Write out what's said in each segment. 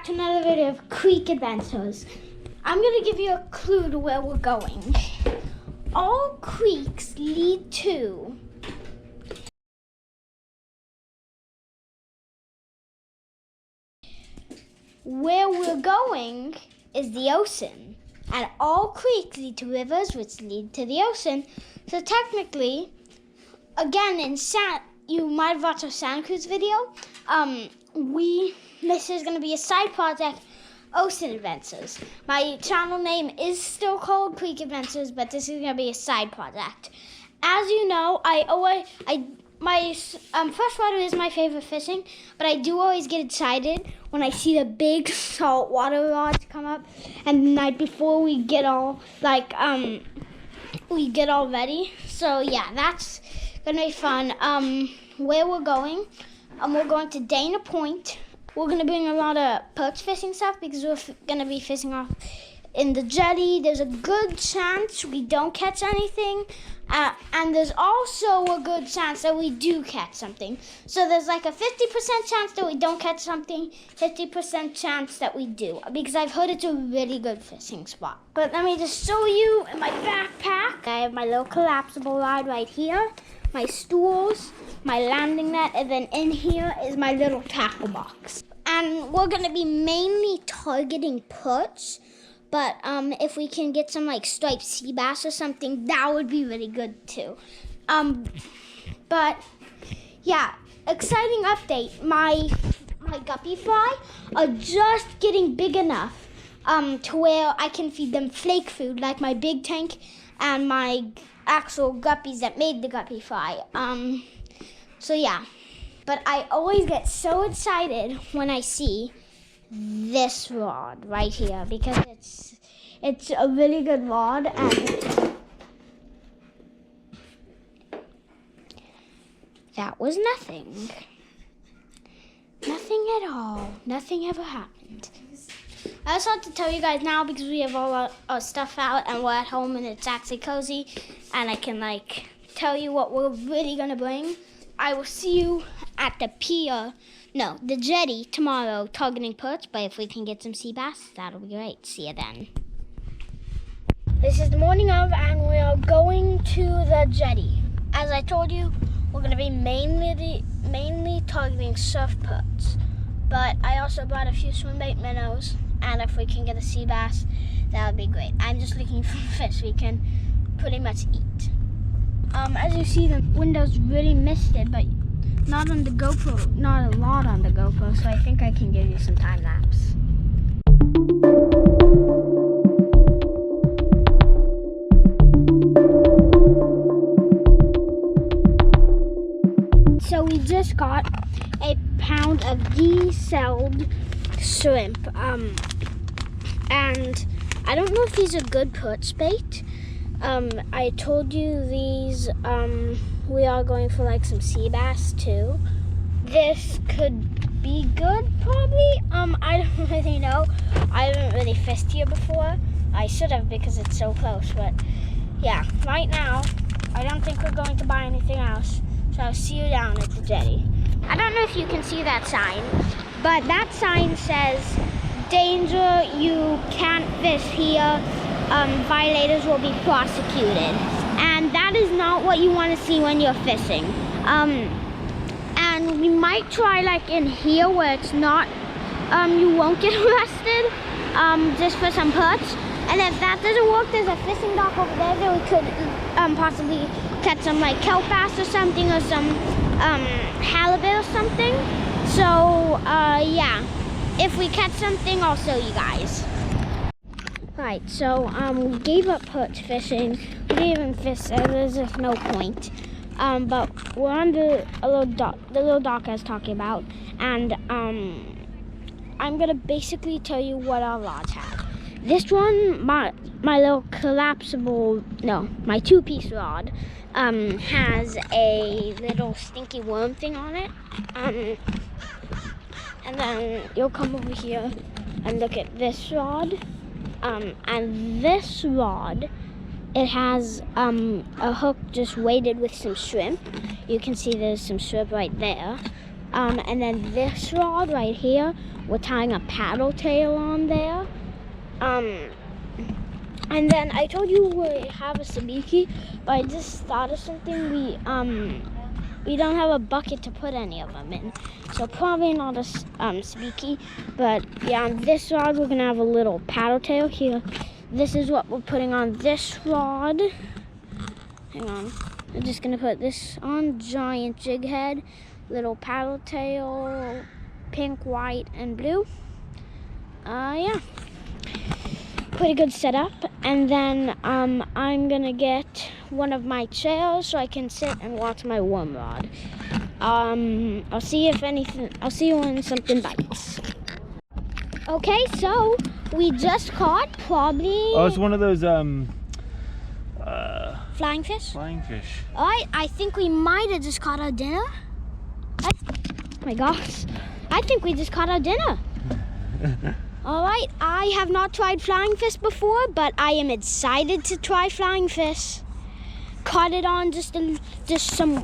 to another video of Creek Adventures. I'm going to give you a clue to where we're going. All creeks lead to where we're going is the ocean. And all creeks lead to rivers which lead to the ocean. So technically, again, you might have watched our Santa Cruz video. This is going to be a side project, Ocean Adventures. My channel name is still called Creek Adventures, but this is going to be a side project. As you know, my freshwater is my favorite fishing, but I do always get excited when I see the big saltwater rods come up, and the night before we get all ready. So yeah, that's gonna be fun. Where we're going, we're going to Dana Point. We're gonna bring a lot of perch fishing stuff because we're gonna be fishing off in the jetty. There's a good chance we don't catch anything, and there's also a good chance that we do catch something. So there's like a 50% chance that we don't catch something, 50% chance that we do, because I've heard it's a really good fishing spot. But let me just show you in my backpack. I have my little collapsible rod right here, my stools, my landing net, and then in here is my little tackle box. And we're gonna be mainly targeting perch, but if we can get some like striped sea bass or something, that would be really good too. But yeah, exciting update. My guppy fry are just getting big enough to where I can feed them flake food like my big tank and my actual guppies that made the guppy fry. So yeah, but I always get so excited when I see this rod right here because it's a really good rod, and that was nothing at all. Nothing ever happened. I just have to tell you guys now because we have all our stuff out and we're at home and it's actually cozy, and I can like tell you what we're really gonna bring. I will see you at the the jetty tomorrow targeting perch, but if we can get some sea bass, that'll be great. See you then. This is the morning of, and we are going to the jetty. As I told you, we're going to be mainly targeting surf perch, but I also brought a few swim bait minnows, and if we can get a sea bass, that would be great. I'm just looking for fish we can pretty much eat. As you see, the window's really misted, but not on the GoPro, not a lot on the GoPro, so I think I can give you some time lapse. So we just got a pound of deselled shrimp, and I don't know if these are good perch bait. I told you these, we are going for like some sea bass too. This could be good probably. I don't really know. I haven't really fished here before. I should have because it's so close, but yeah, right now, I don't think we're going to buy anything else. So I'll see you down at the jetty. I don't know if you can see that sign, but that sign says, danger, you can't fish here. Violators will be prosecuted, and that is not what you want to see when you're fishing. And we might try like in here where it's not, you won't get arrested, just for some perch. And if that doesn't work, there's a fishing dock over there that we could possibly catch some like kelp bass or something, or some halibut or something. So yeah, if we catch something, I'll show you guys. Right, so we gave up perch fishing. We didn't even fish, there's just no point. But we're on the little dock I was talking about, and I'm gonna basically tell you what our rods have. This one, my little my two-piece rod, has a little stinky worm thing on it. And then you'll come over here and look at this rod. And this rod, it has a hook just weighted with some shrimp. You can see there's some shrimp right there. And then this rod right here, we're tying a paddle tail on there. And then I told you we have a sabiki, but I just thought of something. We don't have a bucket to put any of them in, so probably not a sabiki. But yeah, on this rod we're gonna have a little paddle tail here. This is what we're putting on this rod. Hang on, I'm just gonna put this on. Giant jig head, little paddle tail, pink, white, and blue. Yeah. Pretty good setup. And then I'm gonna get one of my chairs so I can sit and watch my worm rod. I'll see you when something bites. Okay, so we just caught probably... Oh, it's one of those flying fish? Flying fish. Alright, I think we might have just caught our dinner. Oh my gosh. I think we just caught our dinner. Alright, I have not tried flying fish before, but I am excited to try flying fish. Caught it on just some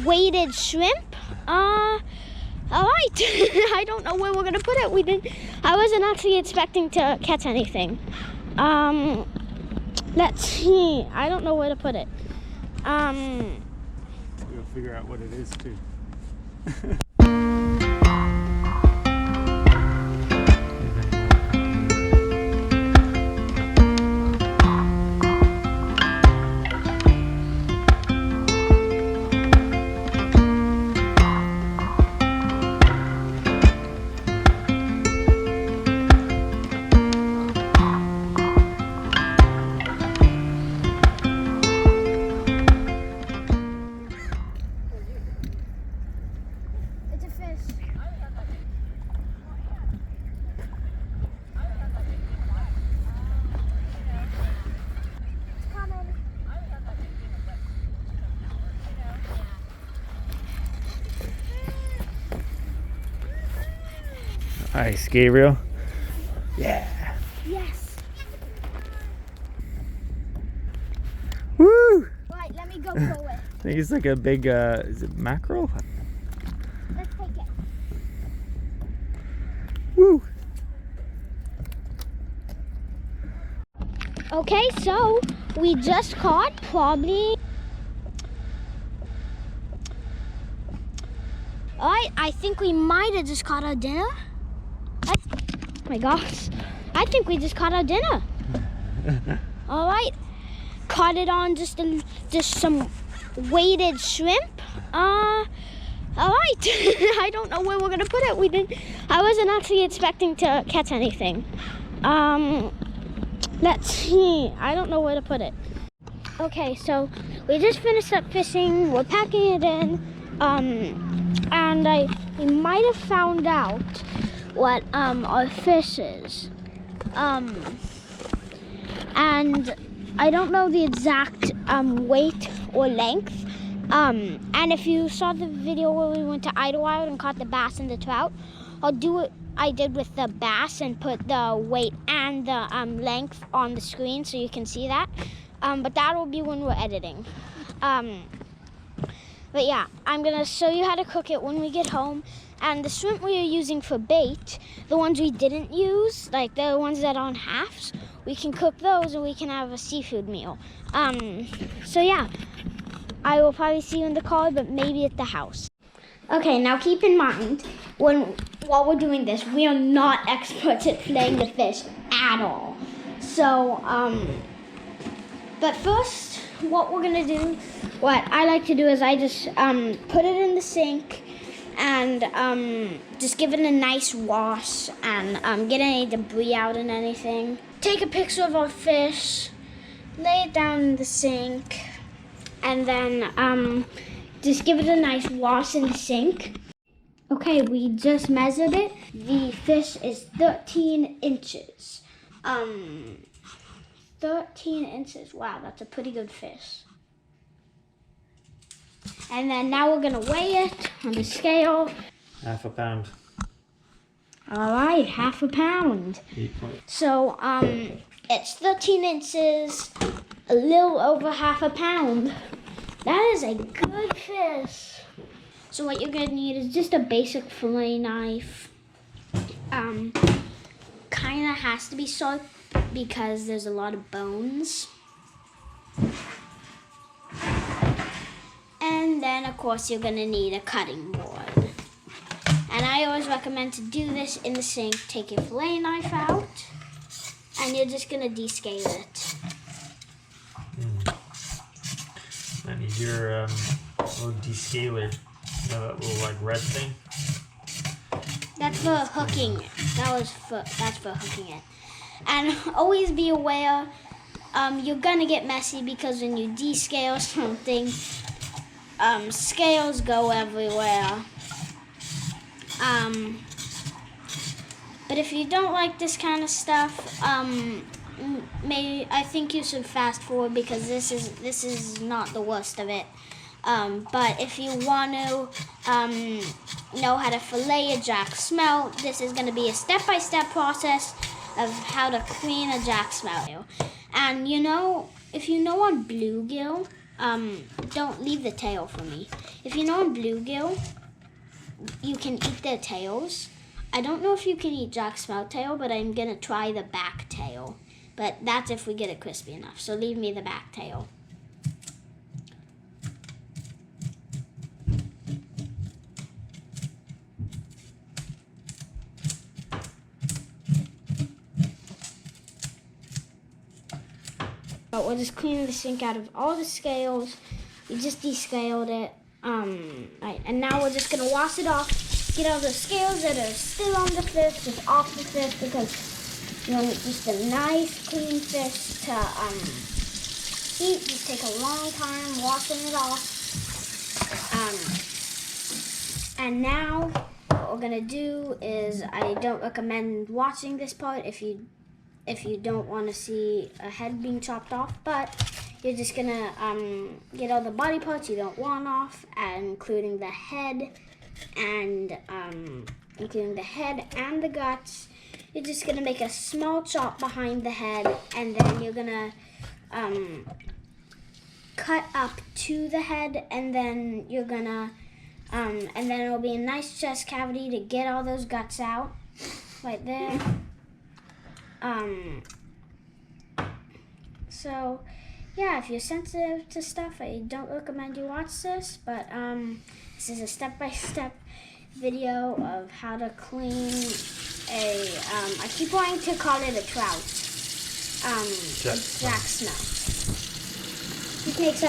weighted shrimp. Alright, I don't know where we're gonna put it. I wasn't actually expecting to catch anything. Let's see, I don't know where to put it. We'll figure out what it is too. It's a fish. It's coming. Nice, Gabriel. Yeah. Yes. Woo! Right, let me go pull it. I think it's like a big, is it mackerel? Let's take it. Woo! Okay, so we just caught probably... Alright, I think we might have just caught our dinner. Oh my gosh. I think we just caught our dinner. Alright, caught it on just some weighted shrimp. Alright, I don't know where we're gonna put it. I wasn't actually expecting to catch anything. Let's see, I don't know where to put it. Okay, so we just finished up fishing. We're packing it in. And we might have found out what our fish is. And I don't know the exact weight or length. And if you saw the video where we went to Idlewild and caught the bass and the trout, I'll do what I did with the bass and put the weight and the length on the screen so you can see that. But that will be when we're editing. But yeah, I'm gonna show you how to cook it when we get home. And the shrimp we are using for bait, the ones we didn't use, like the ones that are on halves, we can cook those and we can have a seafood meal. So yeah, I will probably see you in the car, but maybe at the house. Okay, now keep in mind, while we're doing this, we are not experts at filleting the fish at all. So, but first, what we're gonna do, what I like to do is I just put it in the sink and just give it a nice wash and get any debris out and anything. Take a picture of our fish, lay it down in the sink, and then just give it a nice wash in the sink. Okay, we just measured it. The fish is 13 inches. 13 inches. Wow, that's a pretty good fish. And then now we're gonna weigh it on the scale. Half a pound. All right, half a pound. So it's 13 inches, a little over half a pound. That is a good fish. So what you're gonna need is just a basic fillet knife. Kinda has to be sharp because there's a lot of bones. And then of course you're gonna need a cutting board. And I always recommend to do this in the sink. Take your fillet knife out and you're just gonna descale it. I need your little descaler. You know that little like red thing? That's for hooking. That's for hooking it. And always be aware, you're gonna get messy because when you descale something, scales go everywhere. But if you don't like this kind of stuff, I think you should fast forward because this is not the worst of it. But if you want to know how to fillet a Jacksmelt, this is going to be a step-by-step process of how to clean a Jacksmelt. And if you know on bluegill, don't leave the tail for me. If you know on bluegill, you can eat their tails. I don't know if you can eat Jacksmelt tail, but I'm going to try the back tail. But that's if we get it crispy enough. So leave me the back tail. But we're just cleaning the sink out of all the scales. We just descaled it. Right, and now we're just gonna wash it off. Get all the scales that are still on the fish, just off the fish because just a nice clean fish to eat. Just take a long time washing it off. And now what we're gonna do is I don't recommend watching this part if you don't want to see a head being chopped off, but you're just gonna get all the body parts you don't want off, including the head and the guts. You're just gonna make a small chop behind the head, and then you're gonna cut up to the head, and then you're gonna and then it'll be a nice chest cavity to get all those guts out, right there. So yeah, if you're sensitive to stuff, I don't recommend you watch this, but this is a step-by-step video of how to clean I keep wanting to call it a trout, Jacksmelt. It makes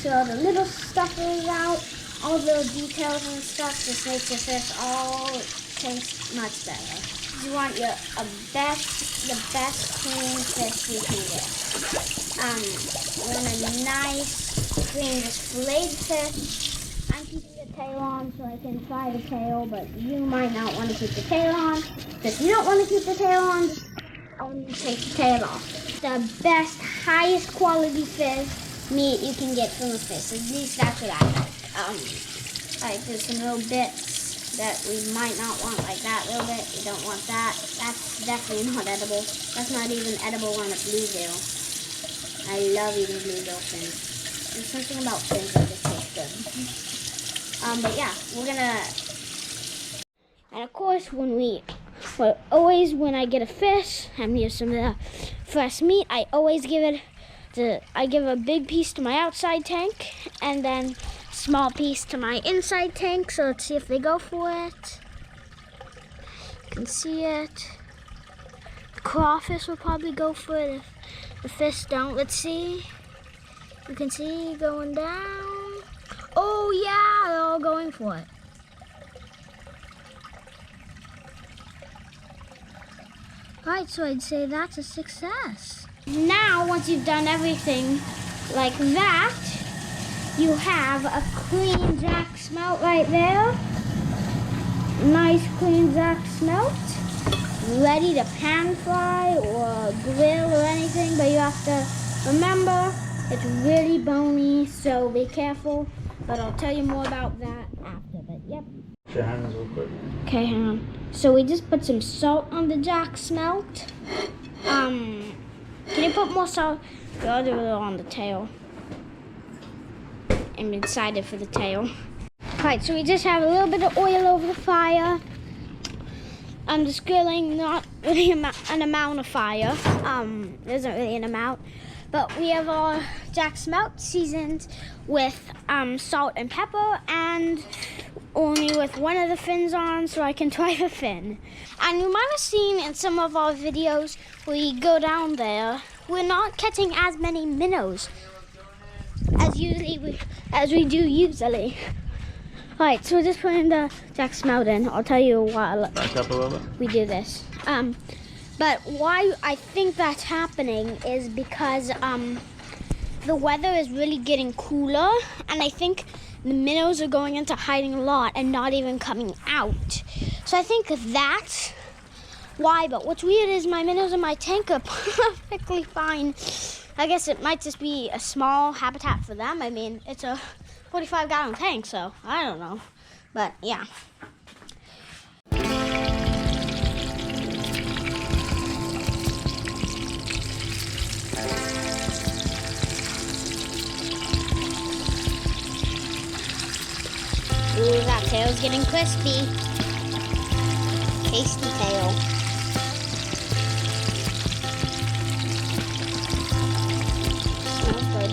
all the little stuff out, all the details and stuff, just makes the fish all taste much better. You want the best clean fish you can get. You want a nice, clean, just filleted fish. I'm keeping the tail on so I can fry the tail, but you might not want to keep the tail on. If you don't want to keep the tail on, take the tail off. The best, highest quality fish meat you can get from a fish. At least that's what I like. There's some little bits that we might not want, like that little bit. You don't want that. That's definitely not edible. That's not even edible on a bluegill. I love eating bluegill fins. There's something about fins that just taste good. But yeah, we're gonna. And of course, when I get a fish, and here's some of the fresh meat, I always give a big piece to my outside tank, and then small piece to my inside tank. So let's see if they go for it. You can see it. The crawfish will probably go for it if the fish don't. Let's see. You can see going down. Oh yeah, they're all going for it. Right, so I'd say that's a success. Now, once you've done everything like that, you have a clean Jacksmelt right there. Nice clean Jacksmelt. Ready to pan fry or grill or anything, but you have to remember it's really bony, so be careful. But I'll tell you more about that after, but yep. Your hands real quick. Okay, hang on. So we just put some salt on the Jacksmelt. Can you put more salt? The other on the tail. I'm excited for the tail. Alright, so we just have a little bit of oil over the fire. I'm just grilling, not really an amount of fire. There isn't really an amount. But we have our Jacksmelt seasoned with salt and pepper, and only with one of the fins on so I can try the fin. And you might have seen in some of our videos we go down there, we're not catching as many minnows as we do usually. Alright, so we're just putting the Jacksmelt in. I'll tell you why Back up a little bit. we do this. But why I think that's happening is because the weather is really getting cooler, and I think the minnows are going into hiding a lot and not even coming out. So I think that's why. But what's weird is my minnows in my tank are perfectly fine. I guess it might just be a small habitat for them. I mean, it's a 45-gallon tank, so I don't know. But yeah. Ooh, that tail's getting crispy. Tasty tail. Smells good.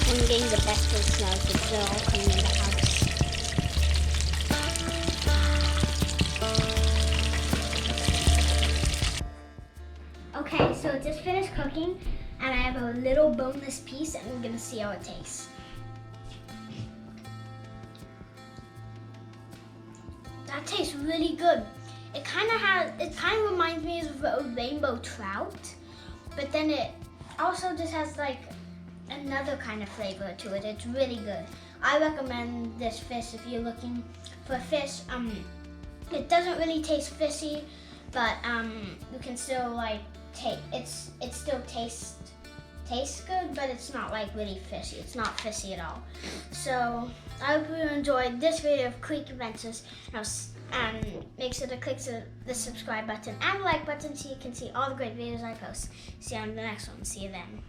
I'm getting the best of the smells because they're all coming in the house. Okay, so it just finished cooking, and I have a little boneless piece, and we're gonna see how it tastes. That tastes really good. It kind of reminds me of a rainbow trout, but then it also just has like another kind of flavor to it. It's really good. I recommend this fish if you're looking for fish. It doesn't really taste fishy, but you can still like it still tastes good, but it's not like really fishy. It's not fishy at all. So I hope you enjoyed this video of Creek Adventures, and make sure to click the subscribe button and the like button so you can see all the great videos I post. See you on the next one. See you then.